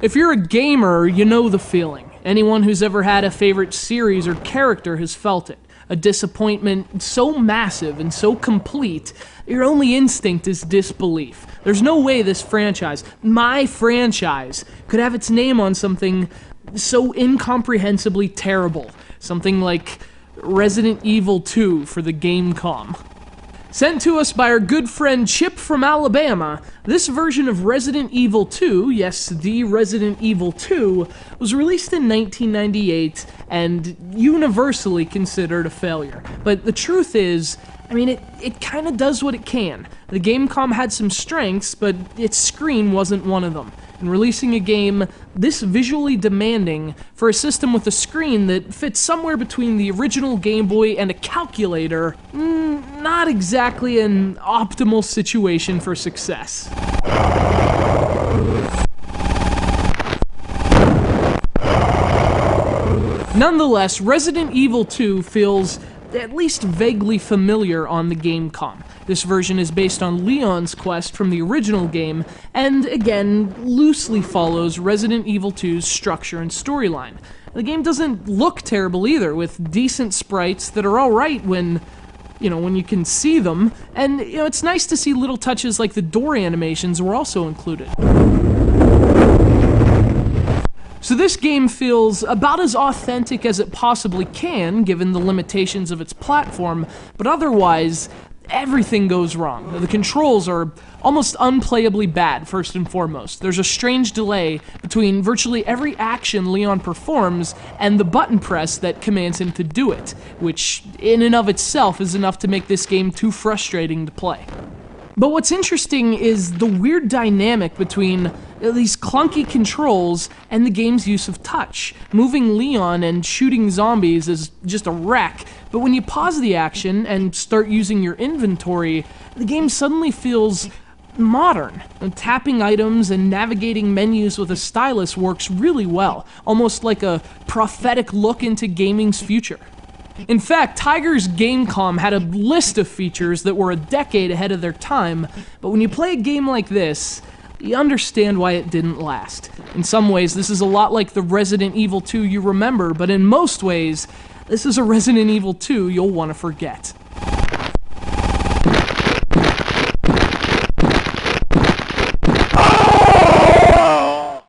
If you're a gamer, you know the feeling. Anyone who's ever had a favorite series or character has felt it. A disappointment so massive and so complete, your only instinct is disbelief. There's no way this franchise, my franchise, could have its name on something so incomprehensibly terrible. Something like Resident Evil 2 for the Gamecom. Sent to us by our good friend Chip from Alabama, this version of Resident Evil 2, yes, the Resident Evil 2, was released in 1998 and universally considered a failure. But the truth is, I mean, it kind of does what it can. The Gamecom had some strengths, but its screen wasn't one of them. And releasing a game this visually demanding for a system with a screen that fits somewhere between the original Game Boy and a calculator, not exactly an optimal situation for success. Nonetheless, Resident Evil 2 feels at least vaguely familiar on the Gamecom. This version is based on Leon's quest from the original game, and again, loosely follows Resident Evil 2's structure and storyline. The game doesn't look terrible either, with decent sprites that are alright when you can see them, and it's nice to see little touches like the door animations were also included. So this game feels about as authentic as it possibly can, given the limitations of its platform, but otherwise, everything goes wrong. The controls are almost unplayably bad, first and foremost. There's a strange delay between virtually every action Leon performs and the button press that commands him to do it, which in and of itself is enough to make this game too frustrating to play. But what's interesting is the weird dynamic between these clunky controls and the game's use of touch. Moving Leon and shooting zombies is just a wreck, but when you pause the action and start using your inventory, the game suddenly feels modern. Tapping items and navigating menus with a stylus works really well, almost like a prophetic look into gaming's future. In fact, Tiger's Gamecom had a list of features that were a decade ahead of their time, but when you play a game like this, you understand why it didn't last. In some ways, this is a lot like the Resident Evil 2 you remember, but in most ways, this is a Resident Evil 2 you'll want to forget.